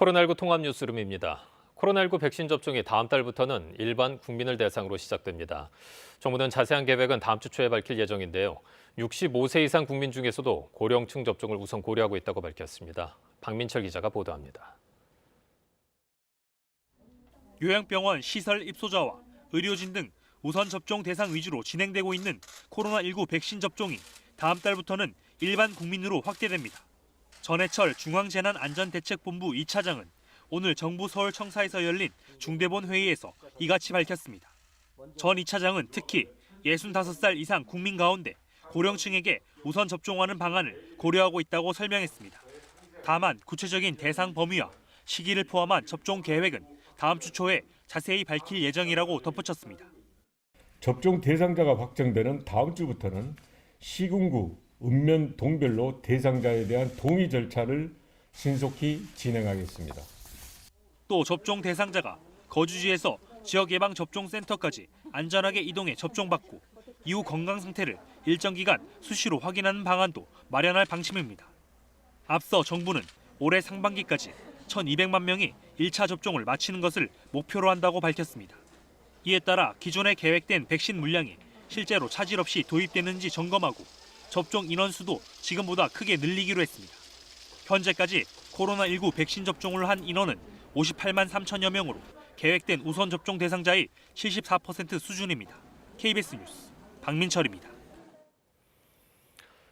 코로나19 통합 뉴스룸입니다. 코로나19 백신 접종이 다음 달부터는 일반 국민을 대상으로 시작됩니다. 정부는 자세한 계획은 다음 주 초에 밝힐 예정인데요. 65세 이상 국민 중에서도 고령층 접종을 우선 고려하고 있다고 밝혔습니다. 박민철 기자가 보도합니다. 요양병원 시설 입소자와 의료진 등 우선 접종 대상 위주로 진행되고 있는 코로나19 백신 접종이 다음 달부터는 일반 국민으로 확대됩니다. 전해철 중앙재난안전대책본부 2차장은 오늘 정부 서울청사에서 열린 중대본 회의에서 이같이 밝혔습니다. 전 2차장은 특히 65살 이상 국민 가운데 고령층에게 우선 접종하는 방안을 고려하고 있다고 설명했습니다. 다만 구체적인 대상 범위와 시기를 포함한 접종 계획은 다음 주 초에 자세히 밝힐 예정이라고 덧붙였습니다. 접종 대상자가 확정되는 다음 주부터는 시군구, 읍면, 동별로 대상자에 대한 동의 절차를 신속히 진행하겠습니다. 또 접종 대상자가 거주지에서 지역예방접종센터까지 안전하게 이동해 접종받고 이후 건강 상태를 일정 기간 수시로 확인하는 방안도 마련할 방침입니다. 앞서 정부는 올해 상반기까지 1,200만 명이 1차 접종을 마치는 것을 목표로 한다고 밝혔습니다. 이에 따라 기존에 계획된 백신 물량이 실제로 차질 없이 도입되는지 점검하고 접종 인원수도 지금보다 크게 늘리기로 했습니다. 현재까지 코로나19 백신 접종을 한 인원은 58만 3천여 명으로 계획된 우선 접종 대상자의 74% 수준입니다. KBS 뉴스 박민철입니다.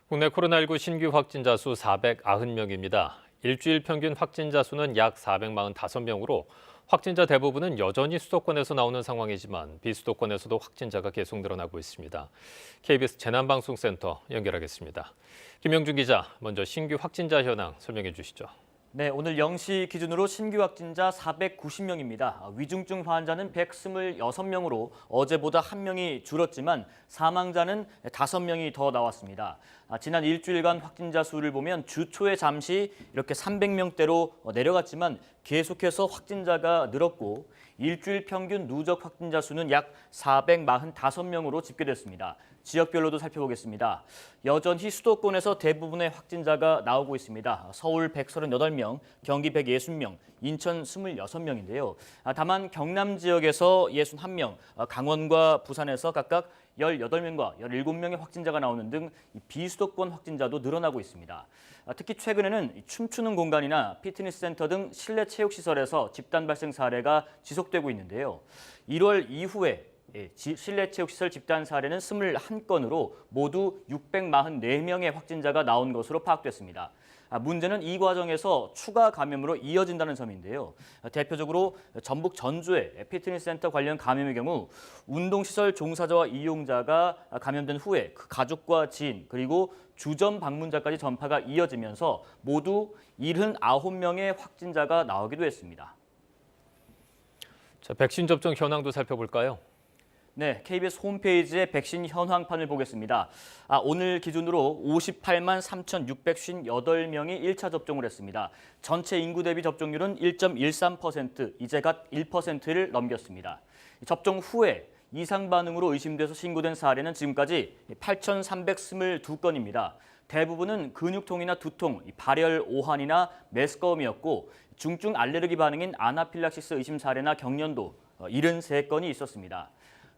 국내 코로나19 신규 확진자 수 490명입니다. 일주일 평균 확진자 수는 약 445명으로 확진자 대부분은 여전히 수도권에서 나오는 상황이지만 비수도권에서도 확진자가 계속 늘어나고 있습니다. KBS 재난방송센터 연결하겠습니다. 김영준 기자, 먼저 신규 확진자 현황 설명해 주시죠. 네, 오늘 0시 기준으로 신규 확진자 490명입니다. 위중증 환자는 126명으로 어제보다 1명이 줄었지만 사망자는 5명이 더 나왔습니다. 지난 일주일간 확진자 수를 보면 주 초에 잠시 이렇게 300명대로 내려갔지만 계속해서 확진자가 늘었고 일주일 평균 누적 확진자 수는 약 445명으로 집계됐습니다. 지역별로도 살펴보겠습니다. 여전히 수도권에서 대부분의 확진자가 나오고 있습니다. 서울 138명, 경기 160명, 인천 26명인데요. 다만 경남 지역에서 61명, 강원과 부산에서 각각 18명과 17명의 확진자가 나오는 등 비수도권 확진자도 늘어나고 있습니다. 특히 최근에는 춤추는 공간이나 피트니스 센터 등 실내 체육시설에서 집단 발생 사례가 지속되고 있는데요. 1월 이후에 실내 체육시설 집단 사례는 21건으로 모두 644명의 확진자가 나온 것으로 파악됐습니다. 문제는 이 과정에서 추가 감염으로 이어진다는 점인데요. 대표적으로 전북 전주의 피트니스 센터 관련 감염의 경우 운동시설 종사자와 이용자가 감염된 후에 그 가족과 지인 그리고 주점 방문자까지 전파가 이어지면서 모두 79명의 확진자가 나오기도 했습니다. 자, 백신 접종 현황도 살펴볼까요? 네, KBS 홈페이지의 백신 현황판을 보겠습니다. 오늘 기준으로 58만 3,658명이 1차 접종을 했습니다. 전체 인구 대비 접종률은 1.13%, 이제 갓 1%를 넘겼습니다. 접종 후에 이상 반응으로 의심돼서 신고된 사례는 지금까지 8,322건입니다. 대부분은 근육통이나 두통, 발열 오한이나 메스꺼움이었고 중증 알레르기 반응인 아나필락시스 의심 사례나 경련도 73건이 있었습니다.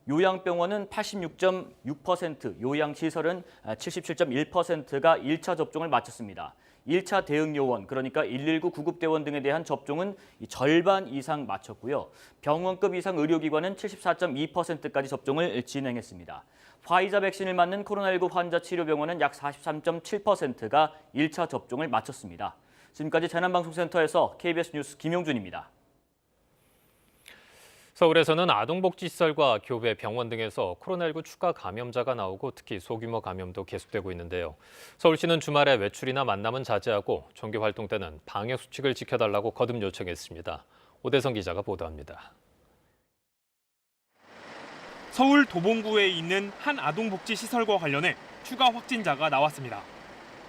요양병원은 86.6%, 요양시설은 77.1%가 1차 접종을 마쳤습니다. 1차 대응 요원, 그러니까 119 구급대원 등에 대한 접종은 절반 이상 마쳤고요. 병원급 이상 의료기관은 74.2%까지 접종을 진행했습니다. 화이자 백신을 맞는 코로나19 환자 치료병원은 약 43.7%가 1차 접종을 마쳤습니다. 지금까지 재난방송센터에서 KBS 뉴스 김용준입니다. 서울에서는 아동복지시설과 교배, 병원 등에서 코로나19 추가 감염자가 나오고 특히 소규모 감염도 계속되고 있는데요. 서울시는 주말에 외출이나 만남은 자제하고 종교 활동 때는 방역 수칙을 지켜달라고 거듭 요청했습니다. 오대성 기자가 보도합니다. 서울 도봉구에 있는 한 아동복지시설과 관련해 추가 확진자가 나왔습니다.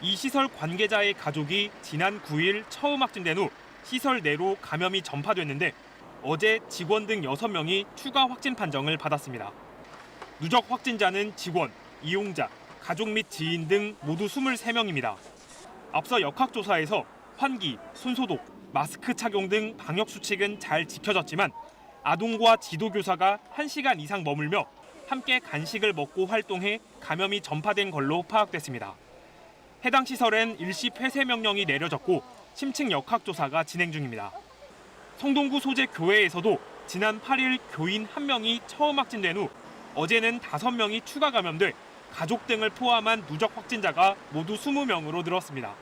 이 시설 관계자의 가족이 지난 9일 처음 확진된 후 시설 내로 감염이 전파됐는데 어제 직원 등 6명이 추가 확진 판정을 받았습니다. 누적 확진자는 직원, 이용자, 가족 및 지인 등 모두 23명입니다. 앞서 역학조사에서 환기, 손소독, 마스크 착용 등 방역 수칙은 잘 지켜졌지만 아동과 지도교사가 1시간 이상 머물며 함께 간식을 먹고 활동해 감염이 전파된 걸로 파악됐습니다. 해당 시설엔 일시 폐쇄 명령이 내려졌고 심층 역학조사가 진행 중입니다. 성동구 소재 교회에서도 지난 8일 교인 1명이 처음 확진된 후 어제는 5명이 추가 감염돼 가족 등을 포함한 누적 확진자가 모두 20명으로 늘었습니다.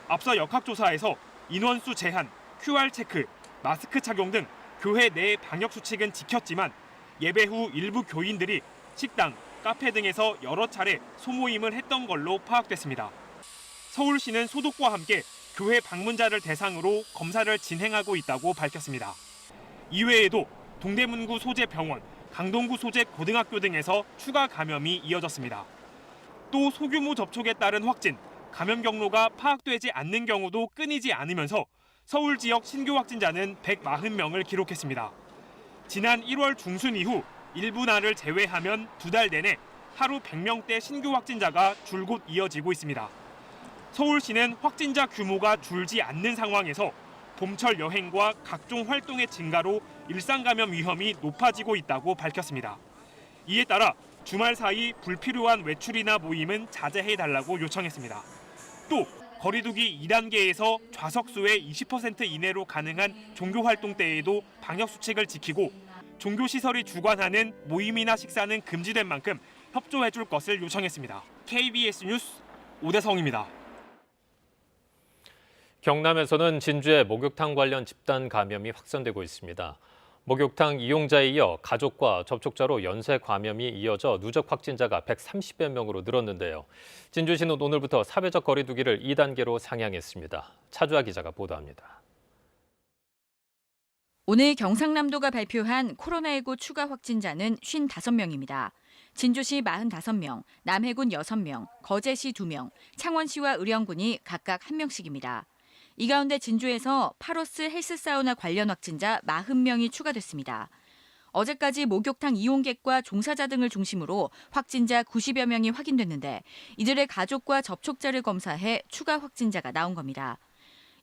앞서 역학조사에서 인원수 제한, QR 체크, 마스크 착용 등 교회 내 방역 수칙은 지켰지만 예배 후 일부 교인들이 식당, 카페 등에서 여러 차례 소모임을 했던 걸로 파악됐습니다. 서울시는 소독과 함께 교회 방문자를 대상으로 검사를 진행하고 있다고 밝혔습니다. 이외에도 동대문구 소재 병원, 강동구 소재 고등학교 등에서 추가 감염이 이어졌습니다. 또 소규모 접촉에 따른 확진, 감염 경로가 파악되지 않는 경우도 끊이지 않으면서 서울 지역 신규 확진자는 140명을 기록했습니다. 지난 1월 중순 이후 일부 날을 제외하면 2달 내내 하루 100명대 신규 확진자가 줄곧 이어지고 있습니다. 서울시는 확진자 규모가 줄지 않는 상황에서 봄철 여행과 각종 활동의 증가로 일상 감염 위험이 높아지고 있다고 밝혔습니다. 이에 따라 주말 사이 불필요한 외출이나 모임은 자제해달라고 요청했습니다. 또 거리두기 2단계에서 좌석수의 20% 이내로 가능한 종교 활동 때에도 방역 수칙을 지키고 종교시설이 주관하는 모임이나 식사는 금지된 만큼 협조해줄 것을 요청했습니다. KBS 뉴스 오대성입니다. 경남에서는 진주에 목욕탕 관련 집단 감염이 확산되고 있습니다. 목욕탕 이용자에 이어 가족과 접촉자로 연쇄 감염이 이어져 누적 확진자가 130여 명으로 늘었는데요. 진주시는 오늘부터 사회적 거리두기를 2단계로 상향했습니다. 차주아 기자가 보도합니다. 오늘 경상남도가 발표한 코로나19 추가 확진자는 55명입니다. 진주시 45명, 남해군 6명, 거제시 2명, 창원시와 의령군이 각각 1명씩입니다. 이 가운데 진주에서 파로스 헬스사우나 관련 확진자 40명이 추가됐습니다. 어제까지 목욕탕 이용객과 종사자 등을 중심으로 확진자 90여 명이 확인됐는데 이들의 가족과 접촉자를 검사해 추가 확진자가 나온 겁니다.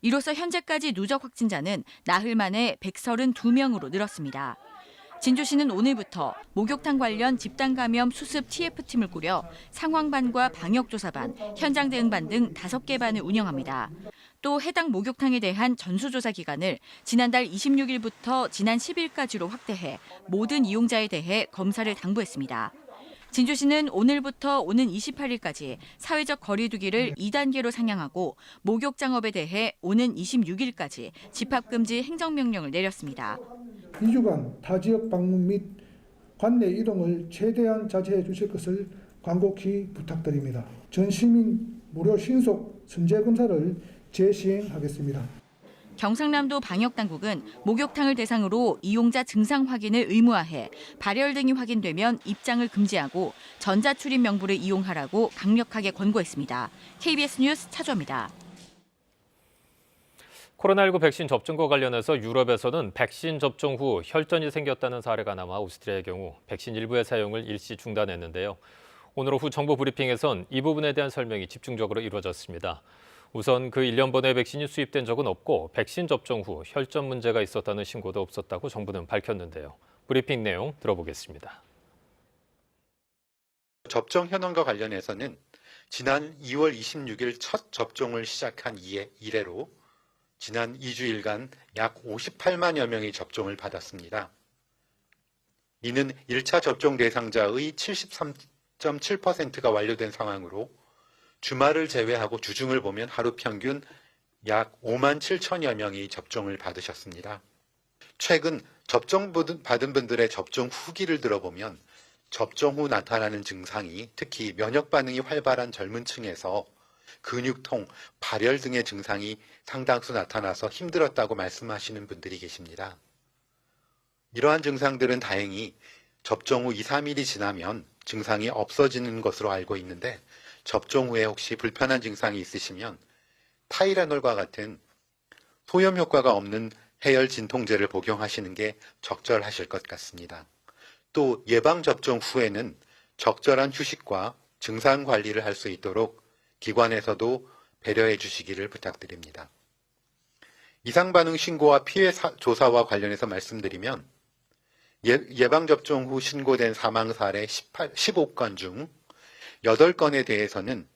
이로써 현재까지 누적 확진자는 나흘 만에 132명으로 늘었습니다. 진주시는 오늘부터 목욕탕 관련 집단 감염 수습 TF팀을 꾸려 상황반과 방역조사반, 현장 대응반 등 5개 반을 운영합니다. 또 해당 목욕탕에 대한 전수조사 기간을 지난달 26일부터 지난 10일까지로 확대해 모든 이용자에 대해 검사를 당부했습니다. 진주시는 오늘부터 오는 28일까지 사회적 거리두기를 2단계로 상향하고 목욕장업에 대해 오는 26일까지 집합금지 행정명령을 내렸습니다. 2주간 타 지역 방문 및 관내 이동을 최대한 자제해 주실 것을 간곡히 부탁드립니다. 전 시민 무료 신속 선제 검사를 재시행하겠습니다. 경상남도 방역당국은 목욕탕을 대상으로 이용자 증상 확인을 의무화해 발열 등이 확인되면 입장을 금지하고 전자출입 명부를 이용하라고 강력하게 권고했습니다. KBS 뉴스 차주아입니다. 코로나19 백신 접종과 관련해서 유럽에서는 백신 접종 후 혈전이 생겼다는 사례가 남아 오스트리아의 경우 백신 일부의 사용을 일시 중단했는데요. 오늘 오후 정부 브리핑에선 이 부분에 대한 설명이 집중적으로 이루어졌습니다. 우선 그 1년 번에 백신이 수입된 적은 없고 백신 접종 후 혈전 문제가 있었다는 신고도 없었다고 정부는 밝혔는데요. 브리핑 내용 들어보겠습니다. 접종 현황과 관련해서는 지난 2월 26일 첫 접종을 시작한 이래로 지난 2주일간 약 58만여 명이 접종을 받았습니다. 이는 1차 접종 대상자의 73.7%가 완료된 상황으로 주말을 제외하고 주중을 보면 하루 평균 약 5만 7천여 명이 접종을 받으셨습니다. 최근 접종 받은 분들의 접종 후기를 들어보면 접종 후 나타나는 증상이 특히 면역 반응이 활발한 젊은 층에서 근육통, 발열 등의 증상이 상당수 나타나서 힘들었다고 말씀하시는 분들이 계십니다. 이러한 증상들은 다행히 접종 후 2, 3일이 지나면 증상이 없어지는 것으로 알고 있는데 접종 후에 혹시 불편한 증상이 있으시면 타이레놀과 같은 소염 효과가 없는 해열 진통제를 복용하시는 게 적절하실 것 같습니다. 또 예방접종 후에는 적절한 휴식과 증상 관리를 할 수 있도록 기관에서도 배려해 주시기를 부탁드립니다. 이상 반응 신고와 피해 조사와 관련해서 말씀드리면 예방접종 후 신고된 사망 사례 15건 중 8건에 대해서는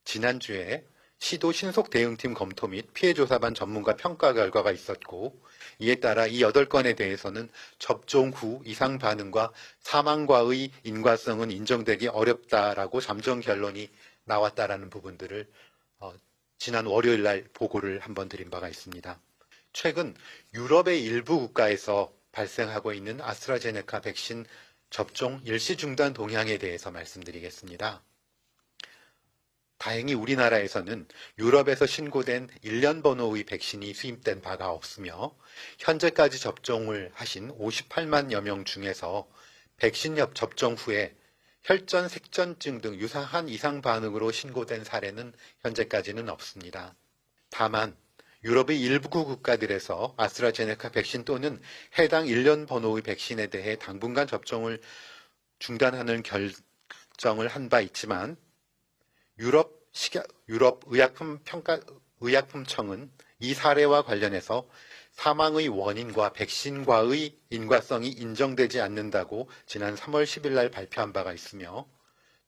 지난주에 시도 신속 대응팀 검토 및 피해조사반 전문가 평가 결과가 있었고, 이에 따라 이 8건에 대해서는 접종 후 이상 반응과 사망과의 인과성은 인정되기 어렵다라고 잠정 결론이 나왔다라는 부분들을 지난 월요일 날 보고를 한번 드린 바가 있습니다. 최근 유럽의 일부 국가에서 발생하고 있는 아스트라제네카 백신 접종 일시 중단 동향에 대해서 말씀드리겠습니다. 다행히 우리나라에서는 유럽에서 신고된 1년 번호의 백신이 수입된 바가 없으며 현재까지 접종을 하신 58만여 명 중에서 백신 접종 후에 혈전, 색전증 등 유사한 이상 반응으로 신고된 사례는 현재까지는 없습니다. 다만 유럽의 일부 국가들에서 아스트라제네카 백신 또는 해당 1년 번호의 백신에 대해 당분간 접종을 중단하는 결정을 한 바 있지만 유럽 의약품청은 이 사례와 관련해서 사망의 원인과 백신과의 인과성이 인정되지 않는다고 지난 3월 10일 날 발표한 바가 있으며,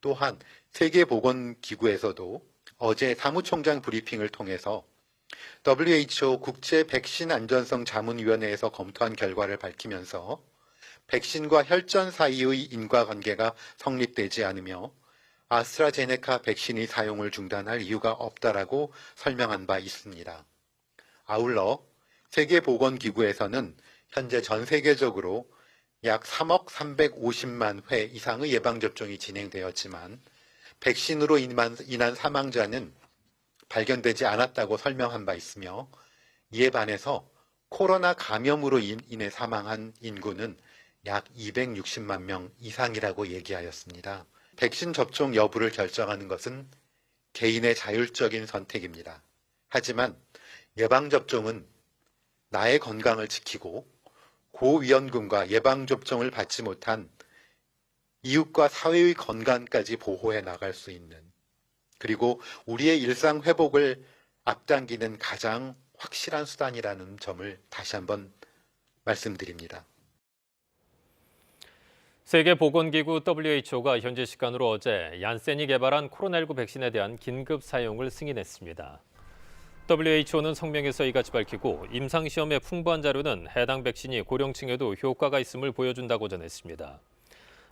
또한 세계보건기구에서도 어제 사무총장 브리핑을 통해서 WHO 국제 백신 안전성 자문위원회에서 검토한 결과를 밝히면서 백신과 혈전 사이의 인과관계가 성립되지 않으며 아스트라제네카 백신의 사용을 중단할 이유가 없다라고 설명한 바 있습니다. 아울러 세계보건기구에서는 현재 전 세계적으로 약 3억 350만 회 이상의 예방접종이 진행되었지만 백신으로 인한 사망자는 발견되지 않았다고 설명한 바 있으며, 이에 반해서 코로나 감염으로 인해 사망한 인구는 약 260만 명 이상이라고 얘기하였습니다. 백신 접종 여부를 결정하는 것은 개인의 자율적인 선택입니다. 하지만 예방접종은 나의 건강을 지키고 고위험군과 예방접종을 받지 못한 이웃과 사회의 건강까지 보호해 나갈 수 있는, 그리고 우리의 일상 회복을 앞당기는 가장 확실한 수단이라는 점을 다시 한번 말씀드립니다. 세계보건기구 WHO가 현지 시간으로 어제 얀센이 개발한 코로나19 백신에 대한 긴급 사용을 승인했습니다. WHO는 성명에서 이같이 밝히고, 임상시험의 풍부한 자료는 해당 백신이 고령층에도 효과가 있음을 보여준다고 전했습니다.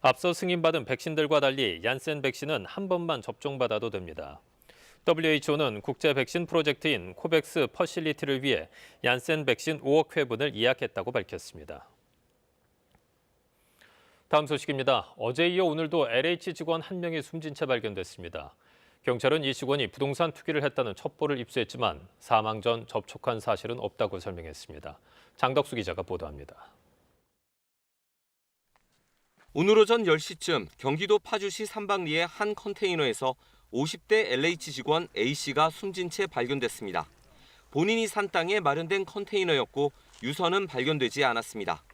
앞서 승인받은 백신들과 달리 얀센 백신은 한 번만 접종받아도 됩니다. WHO는 국제 백신 프로젝트인 코백스 퍼실리티를 위해 얀센 백신 5억 회분을 예약했다고 밝혔습니다. 다음 소식입니다. 어제 이어 오늘도 LH 직원 1명이 숨진 채 발견됐습니다. 경찰은 이 직원이 부동산 투기를 했다는 첩보를 입수했지만 사망 전 접촉한 사실은 없다고 설명했습니다. 장덕수 기자가 보도합니다. 오늘 오전 10시쯤 경기도 파주시 삼박리의 한 컨테이너에서 50대 LH 직원 A씨가 숨진 채 발견됐습니다. 본인이 산 땅에 마련된 컨테이너였고 유서는 발견되지 않았습니다.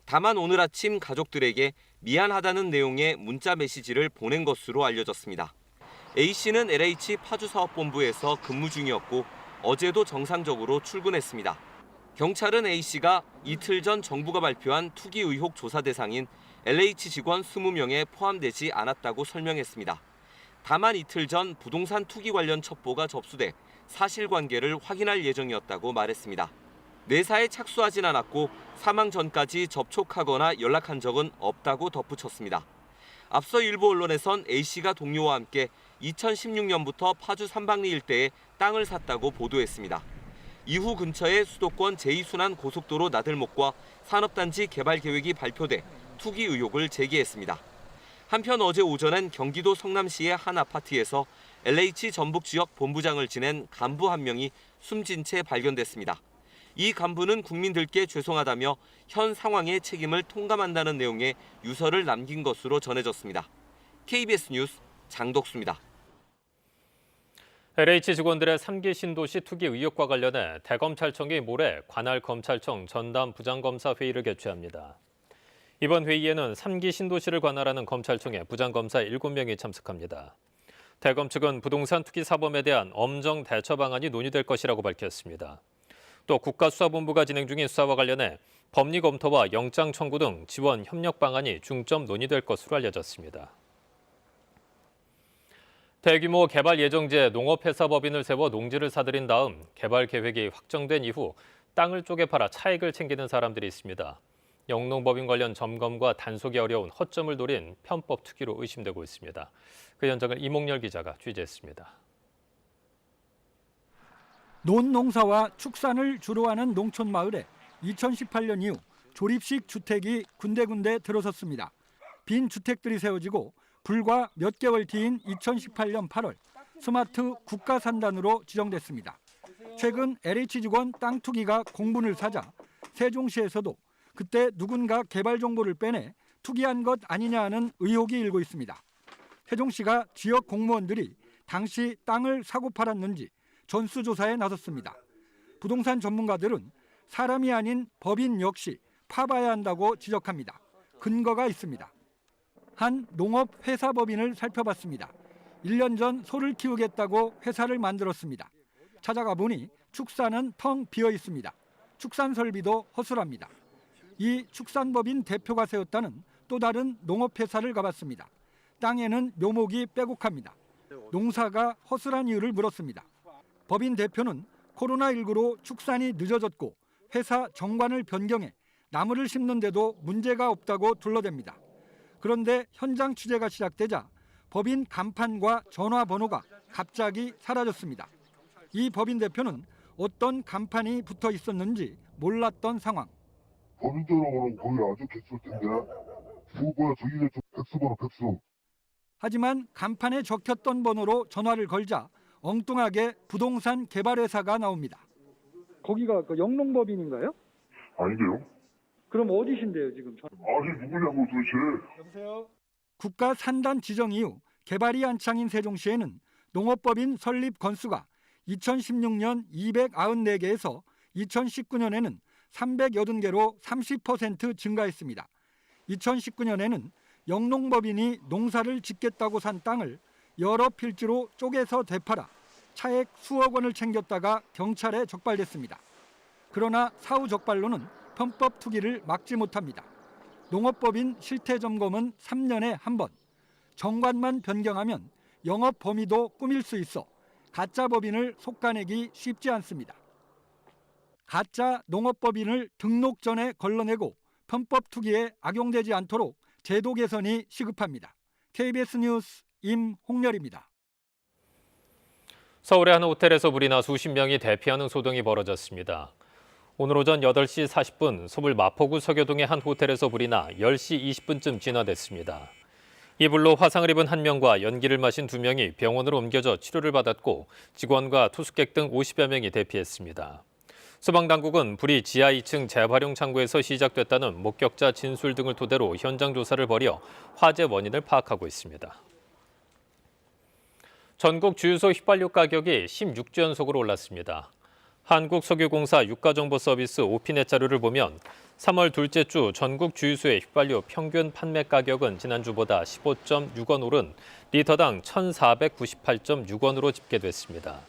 다만 오늘 아침 가족들에게 미안하다는 내용의 문자 메시지를 보낸 것으로 알려졌습니다. A씨는 LH 파주사업본부에서 근무 중이었고 어제도 정상적으로 출근했습니다. 경찰은 A씨가 이틀 전 정부가 발표한 투기 의혹 조사 대상인 LH 직원 20명에 포함되지 않았다고 설명했습니다. 다만 이틀 전 부동산 투기 관련 첩보가 접수돼 사실관계를 확인할 예정이었다고 말했습니다. 내사에 착수하진 않았고 사망 전까지 접촉하거나 연락한 적은 없다고 덧붙였습니다. 앞서 일부 언론에선 A씨가 동료와 함께 2016년부터 파주 삼박리 일대에 땅을 샀다고 보도했습니다. 이후 근처에 수도권 제2순환 고속도로 나들목과 산업단지 개발 계획이 발표돼 투기 의혹을 제기했습니다. 한편 어제 오전엔 경기도 성남시의 한 아파트에서 LH 전북 지역 본부장을 지낸 간부 한 명이 숨진 채 발견됐습니다. 이 간부는 국민들께 죄송하다며 현 상황의 책임을 통감한다는 내용의 유서를 남긴 것으로 전해졌습니다. KBS 뉴스 장덕수입니다. LH 직원들의 3기 신도시 투기 의혹과 관련해 대검찰청이 모레 관할 검찰청 전담 부장검사 회의를 개최합니다. 이번 회의에는 3기 신도시를 관할하는 검찰청의 부장검사 7명이 참석합니다. 대검 측은 부동산 투기 사범에 대한 엄정 대처 방안이 논의될 것이라고 밝혔습니다. 또 국가수사본부가 진행 중인 수사와 관련해 법리 검토와 영장 청구 등 지원 협력 방안이 중점 논의될 것으로 알려졌습니다. 대규모 개발 예정지에 농업회사법인을 세워 농지를 사들인 다음 개발 계획이 확정된 이후 땅을 쪼개 팔아 차익을 챙기는 사람들이 있습니다. 영농법인 관련 점검과 단속이 어려운 허점을 노린 편법 투기로 의심되고 있습니다. 그 현장을 이몽열 기자가 취재했습니다. 논농사와 축산을 주로 하는 농촌 마을에 2018년 이후 조립식 주택이 군데군데 들어섰습니다. 빈 주택들이 세워지고 불과 몇 개월 뒤인 2018년 8월 스마트 국가산단으로 지정됐습니다. 최근 LH직원 땅 투기가 공분을 사자 세종시에서도 그때 누군가 개발 정보를 빼내 투기한 것 아니냐 하는 의혹이 일고 있습니다. 세종시가 지역 공무원들이 당시 땅을 사고 팔았는지 전수조사에 나섰습니다. 부동산 전문가들은 사람이 아닌 법인 역시 파봐야 한다고 지적합니다. 근거가 있습니다. 한 농업회사법인을 살펴봤습니다. 1년 전 소를 키우겠다고 회사를 만들었습니다. 찾아가 보니 축사는 텅 비어 있습니다. 축산 설비도 허술합니다. 이 축산법인 대표가 세웠다는 또 다른 농업회사를 가봤습니다. 땅에는 묘목이 빼곡합니다. 농사가 허술한 이유를 물었습니다. 법인 대표는 코로나19로 축산이 늦어졌고 회사 정관을 변경해 나무를 심는데도 문제가 없다고 둘러댑니다. 그런데 현장 취재가 시작되자 법인 간판과 전화번호가 갑자기 사라졌습니다. 이 법인 대표는 어떤 간판이 붙어 있었는지 몰랐던 상황. 법인 전화번호 거의 아직했을 텐데 뭐야 저기 백수번호 백수. 하지만 간판에 적혔던 번호로 전화를 걸자 엉뚱하게 부동산 개발회사가 나옵니다. 거기가 그 영농법인인가요? 아닌데요? 그럼 어디신데요 지금? 아니 누구냐고 도대체. 여보세요? 국가 산단 지정 이후 개발이 한창인 세종시에는 농업법인 설립 건수가 2016년 294개에서 2019년에는 380개로 30% 증가했습니다. 2019년에는 영농법인이 농사를 짓겠다고 산 땅을 여러 필지로 쪼개서 되팔아 차액 수억 원을 챙겼다가 경찰에 적발됐습니다. 그러나 사후 적발로는 편법 투기를 막지 못합니다. 농업법인 실태 점검은 3년에 한 번, 정관만 변경하면 영업 범위도 꾸밀 수 있어 가짜 법인을 속가내기 쉽지 않습니다. 가짜 농업법인을 등록 전에 걸러내고 편법 투기에 악용되지 않도록 제도 개선이 시급합니다. KBS 뉴스 임홍렬입니다. 서울의 한 호텔에서 불이 나 수십 명이 대피하는 소동이 벌어졌습니다. 오늘 오전 8시 40분 서울 마포구 서교동의 한 호텔에서 불이 나 10시 20분쯤 진화됐습니다. 이 불로 화상을 입은 1명과 연기를 마신 2명이 병원으로 옮겨져 치료를 받았고 직원과 투숙객 등 50여 명이 대피했습니다. 소방당국은 불이 지하 2층 재활용 창고에서 시작됐다는 목격자 진술 등을 토대로 현장 조사를 벌여 화재 원인을 파악하고 있습니다. 전국 주유소 휘발유 가격이 16주 연속으로 올랐습니다. 한국석유공사 유가정보서비스 오피넷 자료를 보면 3월 둘째 주 전국 주유소의 휘발유 평균 판매 가격은 지난주보다 15.6원 오른 리터당 1,498.6원으로 집계됐습니다.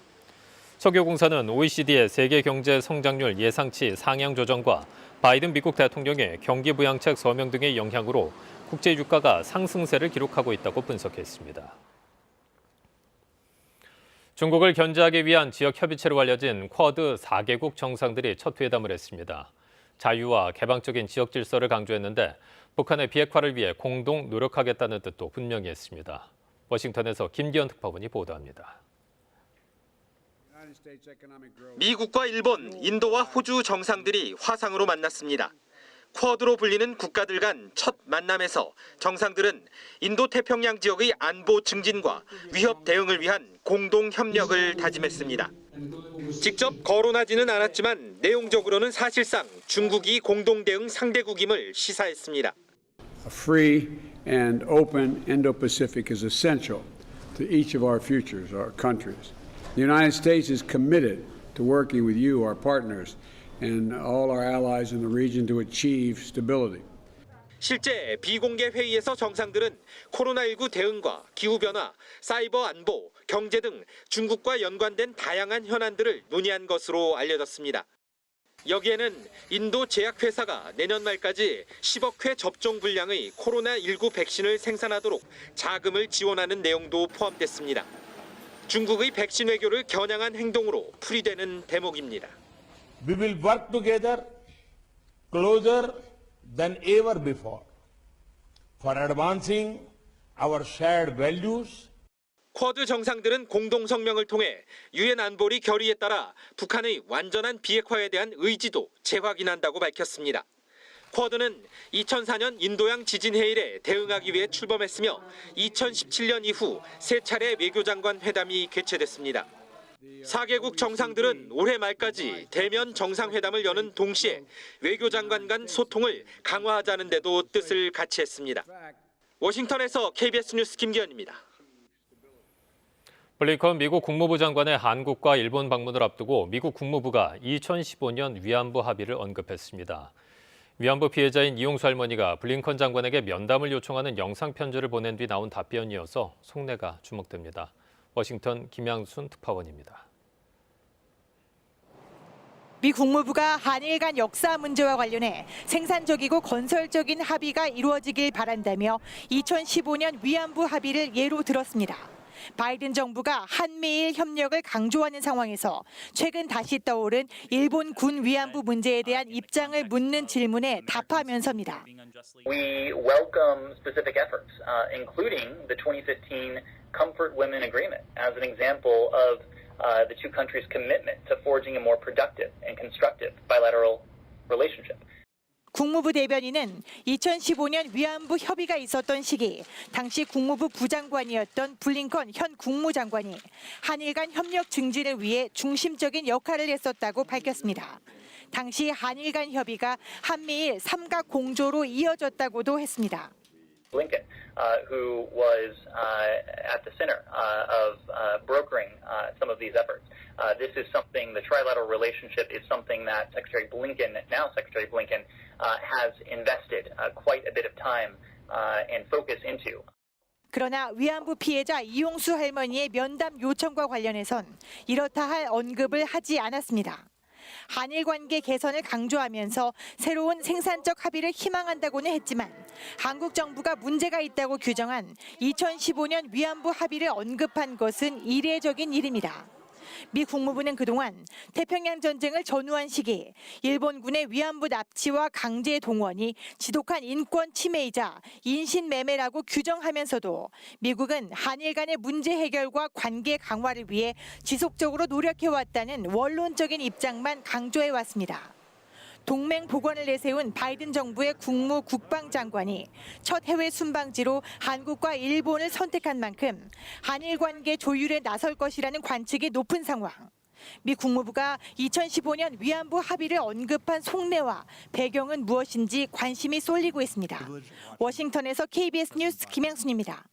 석유공사는 OECD의 세계 경제 성장률 예상치 상향 조정과 바이든 미국 대통령의 경기 부양책 서명 등의 영향으로 국제 유가가 상승세를 기록하고 있다고 분석했습니다. 중국을 견제하기 위한 지역 협의체로 알려진 쿼드 4개국 정상들이 첫 회담을 했습니다. 자유와 개방적인 지역 질서를 강조했는데 북한의 비핵화를 위해 공동 노력하겠다는 뜻도 분명히 했습니다. 워싱턴에서 김기현 특파원이 보도합니다. 미국과 일본, 인도와 호주 정상들이 화상으로 만났습니다. 쿼드로 불리는 국가들 간 첫 만남에서 정상들은 인도태평양 지역의 안보 증진과 위협 대응을 위한 공동 협력을 다짐했습니다. 직접 거론하지는 않았지만 내용적으로는 사실상 중국이 공동 대응 상대국임을 시사했습니다. A free and open Indo-Pacific is essential to each of our futures, our countries. The United States is committed to working with you, our partners, and all our allies in the region to achieve stability. 실제 비공개 회의에서 정상들은 코로나19 대응과 기후변화, 사이버 안보, 경제 등 중국과 연관된 다양한 현안들을 논의한 것으로 알려졌습니다. 여기에는 인도 제약회사가 내년 말까지 10억 회 접종 분량의 코로나19 백신을 생산하도록 자금을 지원하는 내용도 포함됐습니다. 중국의 백신 외교를 겨냥한 행동으로 풀이되는 대목입니다. We will work together closer than ever before for advancing our shared values. 쿼드 정상들은 공동 성명을 통해 유엔 안보리 결의에 따라 북한의 완전한 비핵화에 대한 의지도 재확인한다고 밝혔습니다. 쿼드는 2004년 인도양 지진 해일에 대응하기 위해 출범했으며 2017년 이후 3차례 외교장관 회담이 개최됐습니다. 4개국 정상들은 올해 말까지 대면 정상회담을 여는 동시에 외교장관 간 소통을 강화하자는 데도 뜻을 같이 했습니다. 워싱턴에서 KBS 뉴스 김기현입니다. 블링컨 미국 국무부 장관의 한국과 일본 방문을 앞두고 미국 국무부가 2015년 위안부 합의를 언급했습니다. 위안부 피해자인 이용수 할머니가 블링컨 장관에게 면담을 요청하는 영상 편지를 보낸 뒤 나온 답변이어서 속내가 주목됩니다. 워싱턴 김양순 특파원입니다. 미 국무부가 한일 간 역사 문제와 관련해 생산적이고 건설적인 합의가 이루어지길 바란다며 2015년 위안부 합의를 예로 들었습니다. 바이든 정부가 한미일 협력을 강조하는 상황에서 최근 다시 떠오른 일본 군 위안부 문제에 대한 입장을 묻는 질문에 답하면서입니다. We welcome specific efforts, including the 2015 Comfort Women Agreement, as an example of the two countries' commitment to forging a more productive and constructive bilateral relationship. 국무부 대변인은 2015년 위안부 협의가 있었던 시기 당시 국무부 부장관이었던 블링컨 현 국무장관이 한일 간 협력 증진을 위해 중심적인 역할을 했었다고 밝혔습니다. 당시 한일 간 협의가 한미일 삼각 공조로 이어졌다고도 했습니다. Blinken, who was at the center of brokering some of these efforts. This is something, the trilateral relationship is something that Secretary Blinken, now Secretary Blinken, has invested quite a bit of time and focus into. 그러나 위안부 피해자 이용수 할머니의 면담 요청과 관련해선 이렇다 할 언급을 하지 않았습니다. 한일 관계 개선을 강조하면서 새로운 생산적 합의를 희망한다고는 했지만 한국 정부가 문제가 있다고 규정한 2015년 위안부 합의를 언급한 것은 이례적인 일입니다. 미 국무부는 그동안 태평양 전쟁을 전후한 시기 일본군의 위안부 납치와 강제 동원이 지독한 인권 침해이자 인신매매라고 규정하면서도 미국은 한일 간의 문제 해결과 관계 강화를 위해 지속적으로 노력해왔다는 원론적인 입장만 강조해왔습니다. 동맹 복원을 내세운 바이든 정부의 국무 국방장관이 첫 해외 순방지로 한국과 일본을 선택한 만큼 한일 관계 조율에 나설 것이라는 관측이 높은 상황. 미 국무부가 2015년 위안부 합의를 언급한 속내와 배경은 무엇인지 관심이 쏠리고 있습니다. 워싱턴에서 KBS 뉴스 김양순입니다.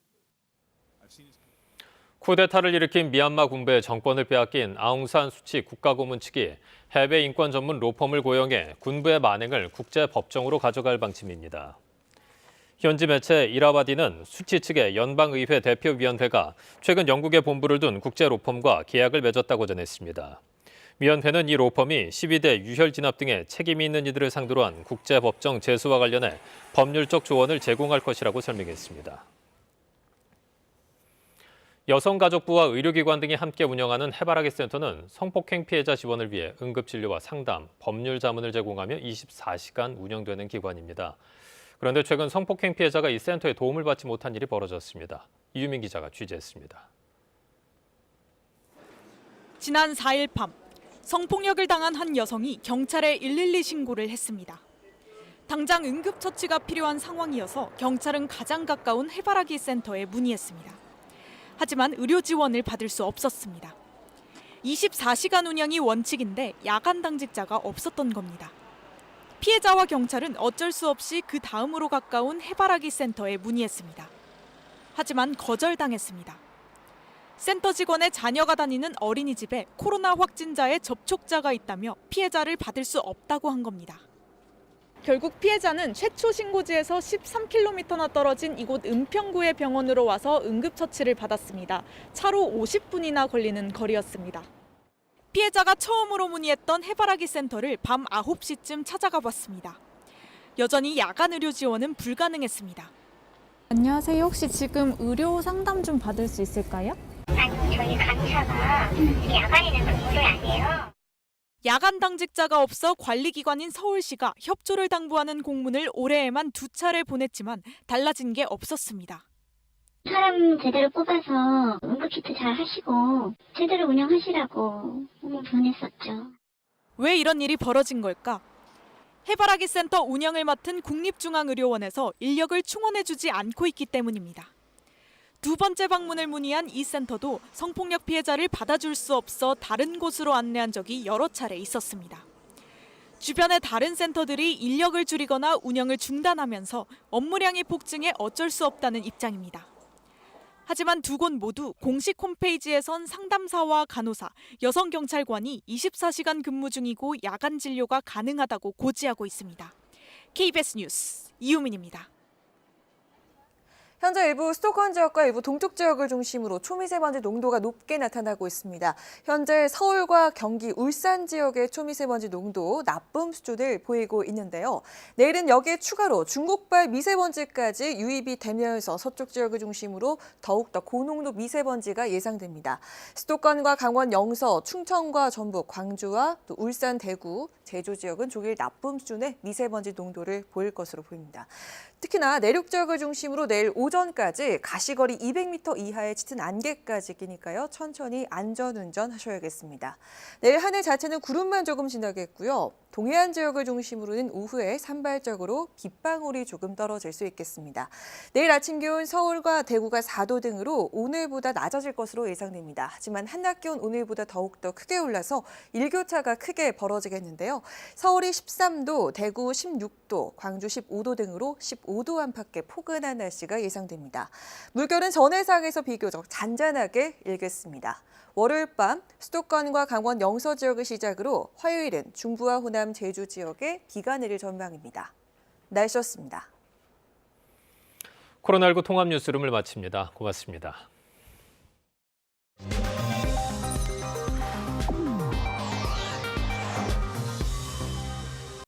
쿠데타를 일으킨 미얀마 군부의 정권을 빼앗긴 아웅산 수치 국가고문 측이 해외 인권 전문 로펌을 고용해 군부의 만행을 국제법정으로 가져갈 방침입니다. 현지 매체 이라바디는 수치 측의 연방의회 대표위원회가 최근 영국에 본부를 둔 국제 로펌과 계약을 맺었다고 전했습니다. 위원회는 이 로펌이 12대 유혈 진압 등의 책임이 있는 이들을 상대로 한 국제법정 제소와 관련해 법률적 조언을 제공할 것이라고 설명했습니다. 여성가족부와 의료기관 등이 함께 운영하는 해바라기 센터는 성폭행 피해자 지원을 위해 응급진료와 상담, 법률 자문을 제공하며 24시간 운영되는 기관입니다. 그런데 최근 성폭행 피해자가 이 센터에 도움을 받지 못한 일이 벌어졌습니다. 이유민 기자가 취재했습니다. 지난 4일 밤 성폭력을 당한 한 여성이 경찰에 112 신고를 했습니다. 당장 응급처치가 필요한 상황이어서 경찰은 가장 가까운 해바라기 센터에 문의했습니다. 하지만 의료 지원을 받을 수 없었습니다. 24시간 운영이 원칙인데 야간 당직자가 없었던 겁니다. 피해자와 경찰은 어쩔 수 없이 그 다음으로 가까운 해바라기 센터에 문의했습니다. 하지만 거절당했습니다. 센터 직원의 자녀가 다니는 어린이집에 코로나 확진자의 접촉자가 있다며 피해자를 받을 수 없다고 한 겁니다. 결국 피해자는 최초 신고지에서 13km나 떨어진 이곳 은평구의 병원으로 와서 응급처치를 받았습니다. 차로 50분이나 걸리는 거리였습니다. 피해자가 처음으로 문의했던 해바라기 센터를 밤 9시쯤 찾아가 봤습니다. 여전히 야간 의료 지원은 불가능했습니다. 안녕하세요. 혹시 지금 의료 상담 좀 받을 수 있을까요? 아니, 저희 간호사가 야간에는 근무를 안 해요. 야간 당직자가 없어 관리기관인 서울시가 협조를 당부하는 공문을 올해에만 2차례 보냈지만 달라진 게 없었습니다. 사람 제대로 뽑아서 응급키트 잘 하시고 제대로 운영하시라고 보냈었죠. 왜 이런 일이 벌어진 걸까? 해바라기 센터 운영을 맡은 국립중앙의료원에서 인력을 충원해주지 않고 있기 때문입니다. 두 번째 방문을 문의한 이 센터도 성폭력 피해자를 받아줄 수 없어 다른 곳으로 안내한 적이 여러 차례 있었습니다. 주변의 다른 센터들이 인력을 줄이거나 운영을 중단하면서 업무량이 폭증해 어쩔 수 없다는 입장입니다. 하지만 두 곳 모두 공식 홈페이지에선 상담사와 간호사, 여성경찰관이 24시간 근무 중이고 야간 진료가 가능하다고 고지하고 있습니다. KBS 뉴스 이유민입니다. 현재 일부 수도권 지역과 일부 동쪽 지역을 중심으로 초미세먼지 농도가 높게 나타나고 있습니다. 현재 서울과 경기, 울산 지역의 초미세먼지 농도 나쁨 수준을 보이고 있는데요. 내일은 여기에 추가로 중국발 미세먼지까지 유입이 되면서 서쪽 지역을 중심으로 더욱더 고농도 미세먼지가 예상됩니다. 수도권과 강원 영서, 충청과 전북, 광주와 또 울산, 대구, 제주 지역은 종일 나쁨 수준의 미세먼지 농도를 보일 것으로 보입니다. 특히나 내륙 지역을 중심으로 내일 오전까지 가시거리 200m 이하의 짙은 안개까지 끼니까요. 천천히 안전운전 하셔야겠습니다. 내일 하늘 자체는 구름만 조금 지나겠고요. 동해안 지역을 중심으로는 오후에 산발적으로 빗방울이 조금 떨어질 수 있겠습니다. 내일 아침 기온 서울과 대구가 4도 등으로 오늘보다 낮아질 것으로 예상됩니다. 하지만 한낮 기온 오늘보다 더욱더 크게 올라서 일교차가 크게 벌어지겠는데요. 서울이 13도, 대구 16도, 광주 15도 등으로 15도 안팎의 포근한 날씨가 예상됩니다. 물결은 전해상에서 비교적 잔잔하게 일겠습니다. 월요일 밤 수도권과 강원 영서 지역을 시작으로 화요일은 중부와 호남, 제주 지역에 비가 내릴 전망입니다. 날씨였습니다. 코로나19 통합 뉴스룸을 마칩니다. 고맙습니다.